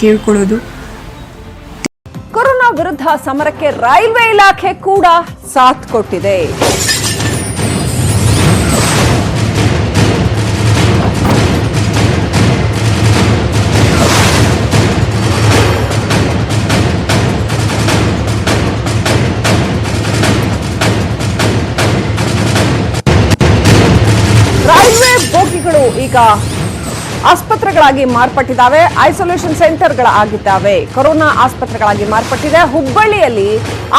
ಕೇಳ್ಕೊಳ್ಳೋದು. Corona ವಿರುದ್ಧ ಸಮರಕ್ಕೆ railway ಇಲಾಖೆ ಕೂಡ ಸಾಥ್ ಕೊಟ್ಟಿದೆ. ರೈಲ್ವೆ ಬೋಗಿಗಳು ಈಗ ಆಸ್ಪತ್ರೆಗಳಾಗಿ ಮಾರ್ಪಟ್ಟಿದ್ದಾವೆ, ಐಸೋಲೇಷನ್ ಸೆಂಟರ್ಗಳಾಗಿದ್ದಾವೆ, ಕೊರೋನಾ ಆಸ್ಪತ್ರೆಗಳಾಗಿ ಮಾರ್ಪಟ್ಟಿದೆ. ಹುಬ್ಬಳ್ಳಿಯಲ್ಲಿ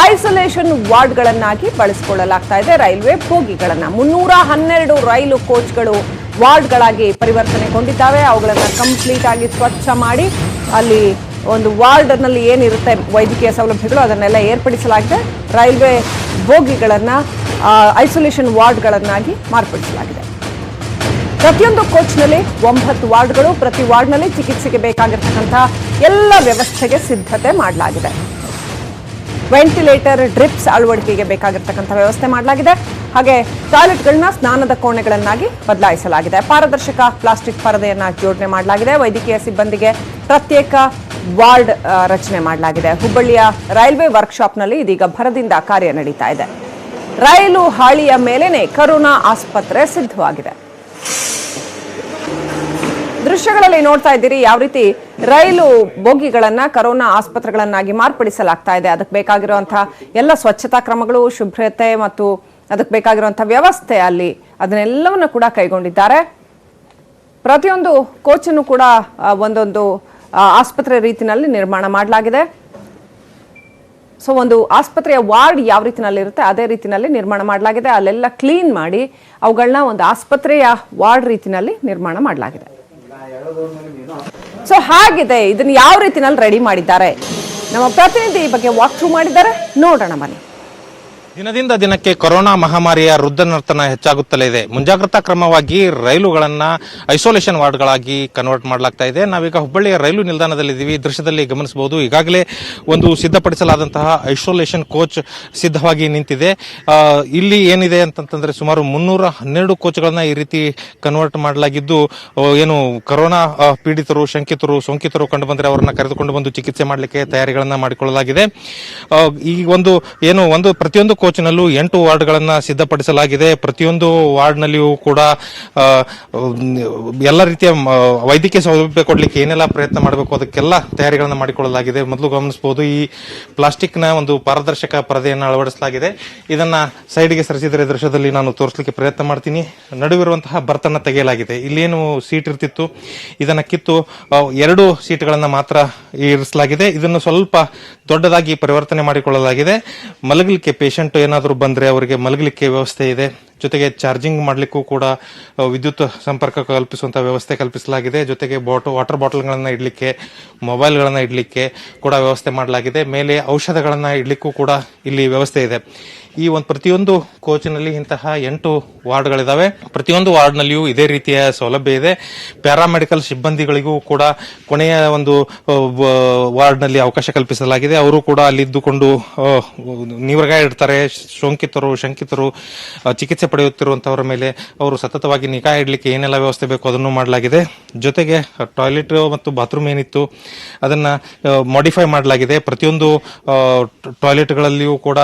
ಐಸೋಲೇಷನ್ ವಾರ್ಡ್ಗಳನ್ನಾಗಿ ಬಳಸಿಕೊಳ್ಳಲಾಗ್ತಾ ಇದೆ ರೈಲ್ವೆ ಬೋಗಿಗಳನ್ನ. 312 ರೈಲು ಕೋಚ್ಗಳು ವಾರ್ಡ್ಗಳಾಗಿ ಪರಿವರ್ತನೆಗೊಂಡಿದ್ದಾವೆ. ಅವುಗಳನ್ನು ಕಂಪ್ಲೀಟ್ ಆಗಿ ಸ್ವಚ್ಛ ಮಾಡಿ ಅಲ್ಲಿ ಒಂದು ವಾರ್ಡ್ನಲ್ಲಿ ಏನಿರುತ್ತೆ ವೈದ್ಯಕೀಯ ಸೌಲಭ್ಯಗಳು ಅದನ್ನೆಲ್ಲ ಏರ್ಪಡಿಸಲಾಗಿದೆ. ರೈಲ್ವೆ ಬೋಗಿಗಳನ್ನ ಐಸೋಲೇಷನ್ ವಾರ್ಡ್ಗಳನ್ನಾಗಿ ಮಾರ್ಪಡಿಸಲಾಗಿದೆ. ಪ್ರತಿಯೊಂದು ಕೋಚ್ನಲ್ಲಿ 9 ವಾರ್ಡ್ಗಳು, ಪ್ರತಿ ವಾರ್ಡ್ನಲ್ಲಿ ಚಿಕಿತ್ಸೆಗೆ ಬೇಕಾಗಿರ್ತಕ್ಕಂಥ ಎಲ್ಲ ವ್ಯವಸ್ಥೆಗೆ ಸಿದ್ಧತೆ ಮಾಡಲಾಗಿದೆ. ವೆಂಟಿಲೇಟರ್, ಡ್ರಿಪ್ಸ್ ಅಳವಡಿಕೆಗೆ ಬೇಕಾಗಿರ್ತಕ್ಕಂಥ ವ್ಯವಸ್ಥೆ ಮಾಡಲಾಗಿದೆ. ಹಾಗೆ ಟಾಯ್ಲೆಟ್ಗಳನ್ನ ಸ್ನಾನದ ಕೋಣೆಗಳನ್ನಾಗಿ ಬದಲಾಯಿಸಲಾಗಿದೆ. ಪಾರದರ್ಶಕ ಪ್ಲಾಸ್ಟಿಕ್ ಪರದೆಯನ್ನ ಜೋಡಣೆ ಮಾಡಲಾಗಿದೆ. ವೈದ್ಯಕೀಯ ಸಿಬ್ಬಂದಿಗೆ ಪ್ರತ್ಯೇಕ ವಾರ್ಡ್ ರಚನೆ ಮಾಡಲಾಗಿದೆ. ಹುಬ್ಬಳ್ಳಿಯ ರೈಲ್ವೆ ವರ್ಕ್ಶಾಪ್ನಲ್ಲಿ ಇದೀಗ ಭರದಿಂದ ಕಾರ್ಯ ನಡೀತಾ ಇದೆ. ರೈಲು ಹಾಳಿಯ ಮೇಲೇನೆ ಕೊರೋನಾ ಆಸ್ಪತ್ರೆ ಸಿದ್ಧವಾಗಿದೆ. ದೃಶ್ಯಗಳಲ್ಲಿ ನೋಡ್ತಾ ಇದ್ದೀರಿ ಯಾವ ರೀತಿ ರೈಲು ಬೋಗಿಗಳನ್ನ ಕೊರೋನಾ ಆಸ್ಪತ್ರೆಗಳನ್ನಾಗಿ ಮಾರ್ಪಡಿಸಲಾಗ್ತಾ ಇದೆ. ಅದಕ್ಕೆ ಬೇಕಾಗಿರುವಂತಹ ಎಲ್ಲ ಸ್ವಚ್ಛತಾ ಕ್ರಮಗಳು, ಶುಭ್ರತೆ ಮತ್ತು ಅದಕ್ಕೆ ಬೇಕಾಗಿರುವಂತಹ ವ್ಯವಸ್ಥೆ ಅಲ್ಲಿ ಅದನ್ನೆಲ್ಲವನ್ನು ಕೂಡ ಕೈಗೊಂಡಿದ್ದಾರೆ. ಪ್ರತಿಯೊಂದು ಕೋಚನ್ನು ಕೂಡ ಒಂದೊಂದು ಆಸ್ಪತ್ರೆ ರೀತಿಯಲ್ಲಿ ನಿರ್ಮಾಣ ಮಾಡಲಾಗಿದೆ. ಸೊ ಒಂದು ಆಸ್ಪತ್ರೆಯ ವಾರ್ಡ್ ಯಾವ ರೀತಿನಲ್ಲಿರುತ್ತೆ ಅದೇ ರೀತಿಯಲ್ಲಿ ನಿರ್ಮಾಣ ಮಾಡಲಾಗಿದೆ. ಅಲ್ಲೆಲ್ಲ ಕ್ಲೀನ್ ಮಾಡಿ ಅವುಗಳನ್ನ ಒಂದು ಆಸ್ಪತ್ರೆಯ ವಾರ್ಡ್ ರೀತಿನಲ್ಲಿ ನಿರ್ಮಾಣ ಮಾಡಲಾಗಿದೆ. ಸೊ ಹಾಗಿದೆ, ಇದನ್ನ ಯಾವ ರೀತಿನಲ್ಲಿ ರೆಡಿ ಮಾಡಿದ್ದಾರೆ ನಮ್ಮ ಪ್ರತಿನಿಧಿ ಈ ಬಗ್ಗೆ ವಾಕ್ ಥ್ರೂ ಮಾಡಿದ್ದಾರೆ, ನೋಡೋಣ ಬನ್ನಿ. ದಿನದಿಂದ ದಿನಕ್ಕೆ ಕೊರೋನಾ ಮಹಾಮಾರಿಯ ವೃದ್ಧನರ್ತನ ಹೆಚ್ಚಾಗುತ್ತಲೇ ಇದೆ. ಮುಂಜಾಗ್ರತಾ ಕ್ರಮವಾಗಿ ರೈಲುಗಳನ್ನ ಐಸೋಲೇಷನ್ ವಾರ್ಡ್ಗಳಾಗಿ ಕನ್ವರ್ಟ್ ಮಾಡಲಾಗ್ತಾ ಇದೆ. ನಾವೀಗ ಹುಬ್ಬಳ್ಳಿಯ ರೈಲು ನಿಲ್ದಾಣದಲ್ಲಿದ್ದೀವಿ. ದೃಶ್ಯದಲ್ಲಿ ಗಮನಿಸಬಹುದು, ಈಗಾಗಲೇ ಒಂದು ಸಿದ್ಧಪಡಿಸಲಾದಂತಹ ಐಸೋಲೇಷನ್ ಕೋಚ್ ಸಿದ್ಧವಾಗಿ ನಿಂತಿದೆ. ಇಲ್ಲಿ ಏನಿದೆ ಅಂತಂತಂದ್ರೆ ಸುಮಾರು 312 ಕೋಚ್ಗಳನ್ನ ಈ ರೀತಿ ಕನ್ವರ್ಟ್ ಮಾಡಲಾಗಿದ್ದು, ಏನು ಕೊರೋನಾ ಪೀಡಿತರು, ಶಂಕಿತರು, ಸೋಂಕಿತರು ಕಂಡು ಬಂದ್ರೆ ಅವರನ್ನ ಕರೆದುಕೊಂಡು ಬಂದು ಚಿಕಿತ್ಸೆ ಮಾಡಲಿಕ್ಕೆ ತಯಾರಿಗಳನ್ನ ಮಾಡಿಕೊಳ್ಳಲಾಗಿದೆ. ಈ ಒಂದು ಪ್ರತಿಯೊಂದು ಕೋಚ್ನಲ್ಲೂ 8 ವಾರ್ಡ್ಗಳನ್ನ ಸಿದ್ಧಪಡಿಸಲಾಗಿದೆ. ಪ್ರತಿಯೊಂದು ವಾರ್ಡ್ನಲ್ಲಿಯೂ ಕೂಡ ಎಲ್ಲ ರೀತಿಯ ವೈದ್ಯಕೀಯ ಸೌಲಭ್ಯ ಕೊಡಲಿಕ್ಕೆ ಏನೆಲ್ಲ ಪ್ರಯತ್ನ ಮಾಡಬೇಕು ಅದಕ್ಕೆಲ್ಲ ತಯಾರಿಗಳನ್ನ ಮಾಡಿಕೊಳ್ಳಲಾಗಿದೆ. ಮೊದಲು ಗಮನಿಸಬಹುದು, ಈ ಪ್ಲಾಸ್ಟಿಕ್ನ ಒಂದು ಪಾರದರ್ಶಕ ಪರದೆಯನ್ನು ಅಳವಡಿಸಲಾಗಿದೆ. ಇದನ್ನ ಸೈಡ್ಗೆ ಸರಿಸಿದರೆ ದೃಶ್ಯದಲ್ಲಿ ನಾನು ತೋರಿಸಲಿಕ್ಕೆ ಪ್ರಯತ್ನ ಮಾಡ್ತೀನಿ. ನಡುವಿರುವಂತಹ ಬರ್ತನ್ನ ತೆಗೆಯಲಾಗಿದೆ. ಇಲ್ಲೇನು ಸೀಟ್ ಇರ್ತಿತ್ತು ಇದನ್ನ ಕಿತ್ತು 2 ಸೀಟ್ಗಳನ್ನ ಮಾತ್ರ ಇರಿಸಲಾಗಿದೆ. ಇದನ್ನು ಸ್ವಲ್ಪ ದೊಡ್ಡದಾಗಿ ಪರಿವರ್ತನೆ ಮಾಡಿಕೊಳ್ಳಲಾಗಿದೆ. ಮಲಗಲಿಕ್ಕೆ ಪೇಷಂಟ್ ಏನಾದರೂ ಬಂದ್ರೆ ಅವರಿಗೆ ಮಲಗಲಿಕ್ಕೆ ವ್ಯವಸ್ಥೆ ಇದೆ. ಜೊತೆಗೆ ಚಾರ್ಜಿಂಗ್ ಮಾಡಲಿಕ್ಕೂ ಕೂಡ ವಿದ್ಯುತ್ ಸಂಪರ್ಕ ಕಲ್ಪಿಸುವಂತಹ ವ್ಯವಸ್ಥೆ ಕಲ್ಪಿಸಲಾಗಿದೆ. ಜೊತೆಗೆ ವಾಟರ್ ಬಾಟಲ್ಗಳನ್ನ ಇಡ್ಲಿಕ್ಕೆ, ಮೊಬೈಲ್ಗಳನ್ನ ಇಡ್ಲಿಕ್ಕೆ ಕೂಡ ವ್ಯವಸ್ಥೆ ಮಾಡಲಾಗಿದೆ. ಮೇಲೆ ಔಷಧಗಳನ್ನ ಇಡ್ಲಿಕ್ಕೂ ಕೂಡ ಇಲ್ಲಿ ವ್ಯವಸ್ಥೆ ಇದೆ. ಈ ಪ್ರತಿಯೊಂದು ಕೋಚ್ನಲ್ಲಿ ಇಂತಹ 8 ವಾರ್ಡ್ಗಳಿದಾವೆ. ಪ್ರತಿಯೊಂದು ವಾರ್ಡ್ನಲ್ಲಿಯೂ ಇದೇ ರೀತಿಯ ಸೌಲಭ್ಯ ಇದೆ. ಪ್ಯಾರಾಮೆಡಿಕಲ್ ಸಿಬ್ಬಂದಿಗಳಿಗೂ ಕೂಡ ಕೊನೆಯ ಒಂದು ವಾರ್ಡ್ನಲ್ಲಿ ಅವಕಾಶ ಕಲ್ಪಿಸಲಾಗಿದೆ. ಅವರು ಕೂಡ ಅಲ್ಲಿದ್ದುಕೊಂಡು ನಿವರ್ಗ ಇಡ್ತಾರೆ. ಸೋಂಕಿತರು, ಶಂಕಿತರು, ಚಿಕಿತ್ಸೆ ಪಡೆಯುತ್ತಿರುವಂತವರ ಮೇಲೆ ಅವರು ಸತತವಾಗಿ ನಿಗಾ ಇಡ್ಲಿಕ್ಕೆ ಏನೆಲ್ಲ ವ್ಯವಸ್ಥೆ ಬೇಕು ಅದನ್ನು ಮಾಡಲಾಗಿದೆ. ಜೊತೆಗೆ ಟಾಯ್ಲೆಟ್ ಮತ್ತು ಬಾತ್ರೂಮ್ ಏನಿತ್ತು ಅದನ್ನ ಮಾಡಿಫೈ ಮಾಡಲಾಗಿದೆ. ಪ್ರತಿಯೊಂದು ಟಾಯ್ಲೆಟ್ಗಳಲ್ಲಿಯೂ ಕೂಡ